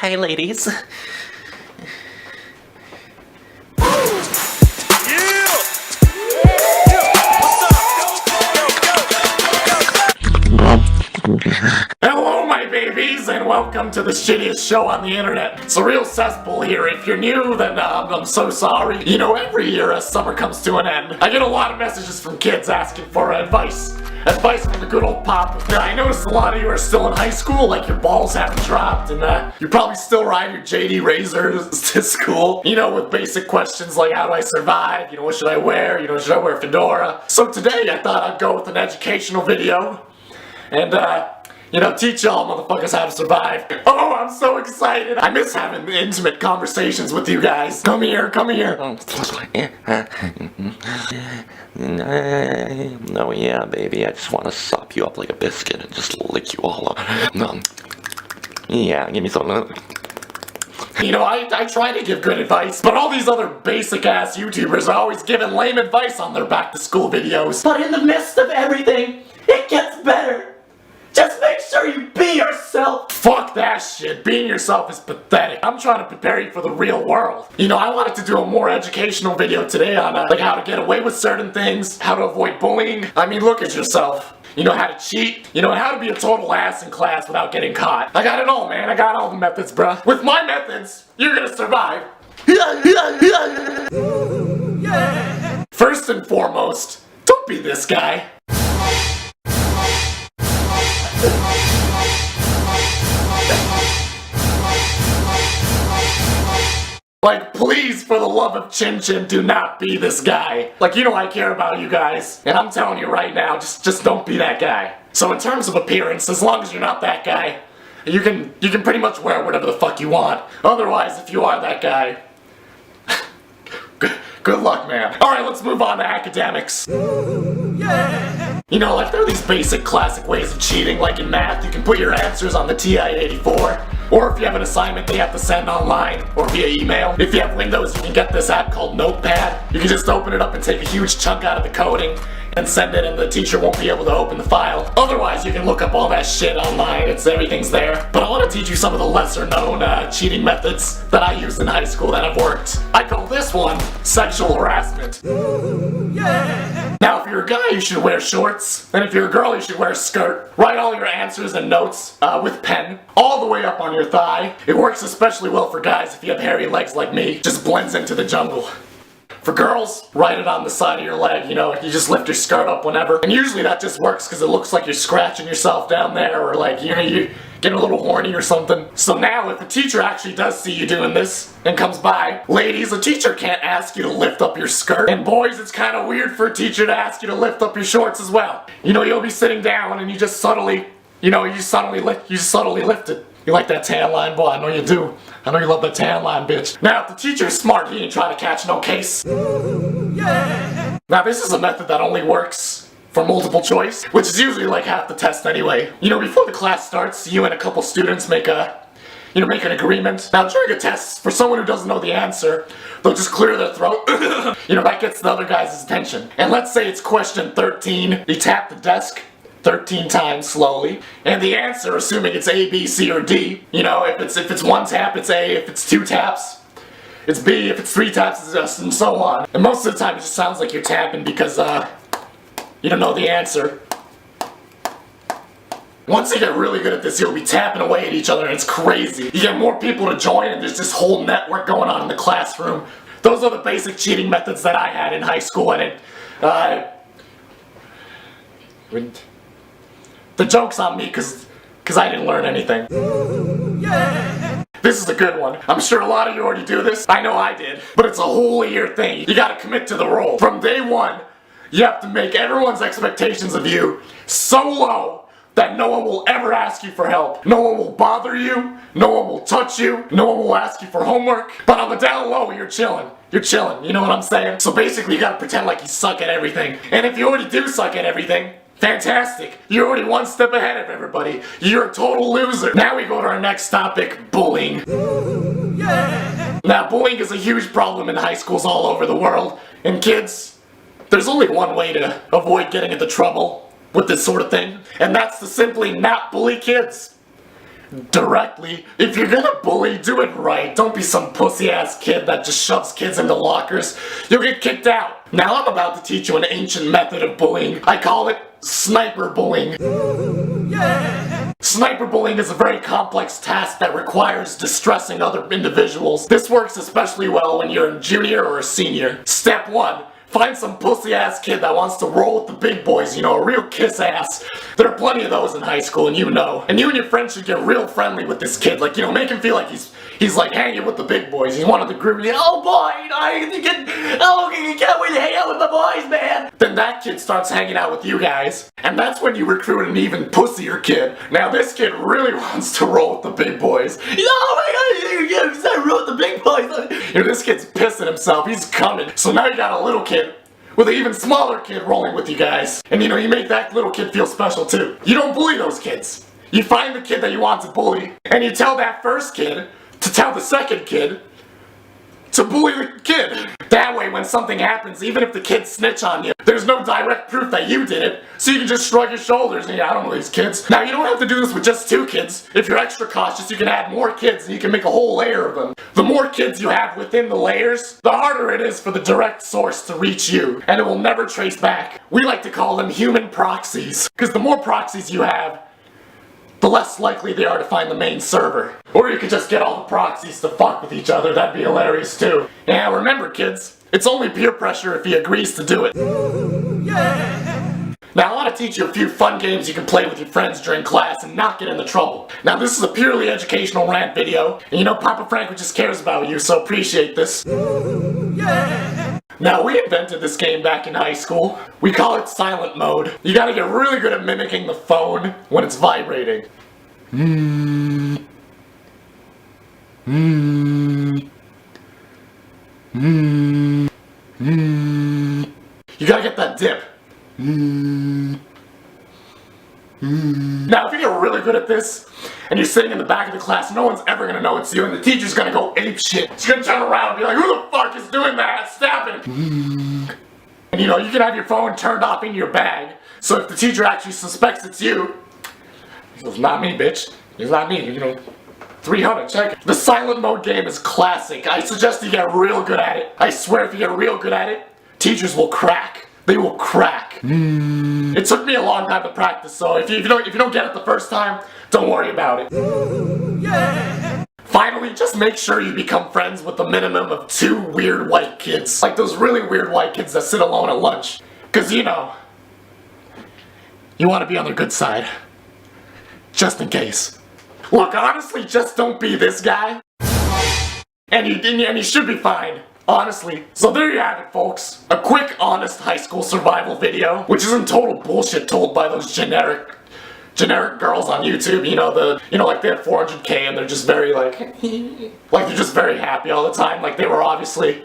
Hey, ladies. Hello, my babies, and welcome to the shittiest show on the internet. It's a real cesspool here. If you're new, then I'm so sorry. You know, every year as summer comes to an end, I get a lot of messages from kids asking for advice. Advice from the good old pop. Now, I noticed a lot of you are still in high school, like your balls haven't dropped, and you probably still ride your JD Razors to school. You know, with basic questions like how do I survive? You know, what should I wear? You know, should I wear a fedora? So today I thought I'd go with an educational video and you know, teach y'all motherfuckers how to survive. Oh, I'm so excited. I miss having intimate conversations with you guys. Come here, come here. No, yeah, baby, I just want to sop you up like a biscuit and just lick you all up. Yeah, give me some. You know, I try to give good advice, but all these other basic-ass YouTubers are always giving lame advice on their back-to-school videos. But in the midst of everything, it gets better. Just make sure you be yourself. Fuck that shit. Being yourself is pathetic. I'm trying to prepare you for the real world. You know, I wanted to do a more educational video today on like how to get away with certain things, how to avoid bullying. I mean, look at yourself. You know how to cheat. You know how to be a total ass in class without getting caught. I got it all, man. I got all the methods, bruh. With my methods, you're gonna survive. First and foremost, don't be this guy. Like, please, for the love of Chin Chin, do not be this guy. Like, you know I care about you guys, and I'm telling you right now, just don't be that guy. So in terms of appearance, as long as you're not that guy, you can pretty much wear whatever the fuck you want. Otherwise, if you are that guy, good luck, man. Alright, let's move on to academics. You know, like, there are these basic classic ways of cheating, like in math, you can put your answers on the TI-84, or if you have an assignment they have to send online, or via email. If you have Windows, you can get this app called Notepad. You can just open it up and take a huge chunk out of the coding, and send it, and the teacher won't be able to open the file. Otherwise, you can look up all that shit online, everything's there. But I want to teach you some of the lesser known cheating methods that I used in high school that have worked. I call this one sexual harassment. Now, if you're a guy, you should wear shorts, and if you're a girl, you should wear a skirt. Write all your answers and notes with pen, all the way up on your thigh. It works especially well for guys if you have hairy legs like me. Just blends into the jungle. For girls, write it on the side of your leg, you know, you just lift your skirt up whenever. And usually that just works because it looks like you're scratching yourself down there, or like, you know, you get a little horny or something. So now, if a teacher actually does see you doing this and comes by, ladies, a teacher can't ask you to lift up your skirt. And boys, it's kind of weird for a teacher to ask you to lift up your shorts as well. You know, you'll be sitting down and you just subtly, you subtly lift it. You like that tan line, boy? I know you do. I know you love that tan line, bitch. Now, if the teacher's smart, he ain't trying to catch no case. Now, this is a method that only works for multiple choice, which is usually like half the test anyway. You know, before the class starts, you and a couple students make an agreement. Now, during a test, for someone who doesn't know the answer, they'll just clear their throat. You know, that gets the other guy's attention. And let's say it's question 13. You tap the desk 13 times slowly, and the answer, assuming it's A, B, C, or D, you know, if it's one tap, it's A, if it's two taps, it's B, if it's three taps, it's S, and so on. And most of the time, it just sounds like you're tapping because, you don't know the answer. Once you get really good at this, you'll be tapping away at each other, and it's crazy. You get more people to join, and there's this whole network going on in the classroom. Those are the basic cheating methods that I had in high school, and the joke's on me, cause I didn't learn anything. This is a good one. I'm sure a lot of you already do this. I know I did. But it's a whole year thing. You gotta commit to the role. From day one, you have to make everyone's expectations of you so low that no one will ever ask you for help. No one will bother you. No one will touch you. No one will ask you for homework. But on the down low, you're chilling. You're chilling, you know what I'm saying? So basically, you gotta pretend like you suck at everything. And if you already do suck at everything, fantastic! You're already one step ahead of everybody. You're a total loser. Now we go to our next topic, bullying. Now, bullying is a huge problem in high schools all over the world. And kids, there's only one way to avoid getting into trouble with this sort of thing, and that's to simply not bully kids. directly. If you're gonna bully, do it right. Don't be some pussy-ass kid that just shoves kids into lockers. You'll get kicked out. Now I'm about to teach you an ancient method of bullying. I call it sniper bullying. Sniper bullying is a very complex task that requires distressing other individuals. This works especially well when you're a junior or a senior. Step 1. Find some pussy-ass kid that wants to roll with the big boys, you know, a real kiss-ass. There are plenty of those in high school, and you know. And you and your friends should get real friendly with this kid. Like, you know, make him feel like he's like hanging with the big boys. He's one of the group. Oh boy, you can't wait to hang out with the boys, man. Then that kid starts hanging out with you guys. And that's when you recruit an even pussier kid. Now this kid really wants to roll with the big boys. Oh my god, he's not roll with the big boys. You know, this kid's pissing himself. He's coming. So now you got a little kid with an even smaller kid rolling with you guys. And you know, you make that little kid feel special too. You don't bully those kids. You find the kid that you want to bully, and you tell that first kid to tell the second kid to bully the kid. That way, when something happens, even if the kids snitch on you, there's no direct proof that you did it, so you can just shrug your shoulders and I don't know these kids. Now, you don't have to do this with just 2 kids. If you're extra cautious, you can add more kids and you can make a whole layer of them. The more kids you have within the layers, the harder it is for the direct source to reach you, and it will never trace back. We like to call them human proxies, because the more proxies you have, the less likely they are to find the main server. Or you could just get all the proxies to fuck with each other, that'd be hilarious too. Yeah, remember kids, it's only peer pressure if he agrees to do it. Now I want to teach you a few fun games you can play with your friends during class and not get into trouble. Now this is a purely educational rant video, and you know Papa Franco just cares about you, so appreciate this. Now we invented this game back in high school. We call it silent mode. You gotta get really good at mimicking the phone when it's vibrating. You gotta get that dip. Now if you get really good at this, and you're sitting in the back of the class, no one's ever gonna know it's you, and the teacher's gonna go ape shit. She's gonna turn around and be like, who the fuck is doing that? Stop it! And you know, you can have your phone turned off in your bag, so if the teacher actually suspects it's you, it's not me, bitch. It's not me, you know. 300, check it. The silent mode game is classic. I suggest you get real good at it. I swear if you get real good at it, teachers will crack. They will crack. It took me a long time to practice, so if you don't get it the first time, don't worry about it. Finally, just make sure you become friends with a minimum of 2 weird white kids. Like those really weird white kids that sit alone at lunch. Cause you know, you want to be on their good side. Just in case. Look, honestly, just don't be this guy. And you should be fine. Honestly. So there you have it, folks. A quick, honest high school survival video, which isn't total bullshit told by those generic girls on YouTube, like they had 400K and they're just very like they're just very happy all the time, like they were obviously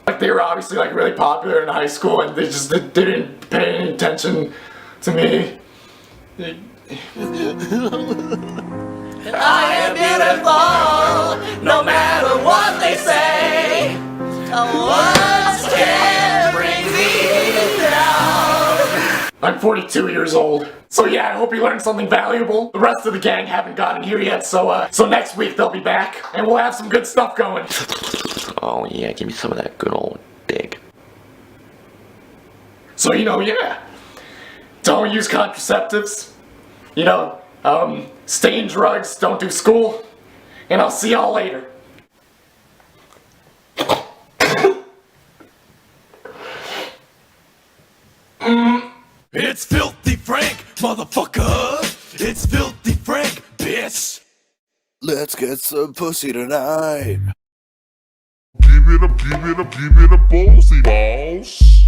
like really popular in high school and they didn't pay any attention to me. I am beautiful, no matter what they say. Words can't bring me down. I'm 42 years old. So yeah, I hope you learned something valuable. The rest of the gang haven't gotten here yet, so next week they'll be back, and we'll have some good stuff going. Oh yeah, give me some of that good old dick. So yeah, don't use contraceptives. Stay in drugs, don't do school, and I'll see y'all later. It's Filthy Frank, motherfucker. It's Filthy Frank, bitch. Let's get some pussy tonight. Give it a ballsy balls.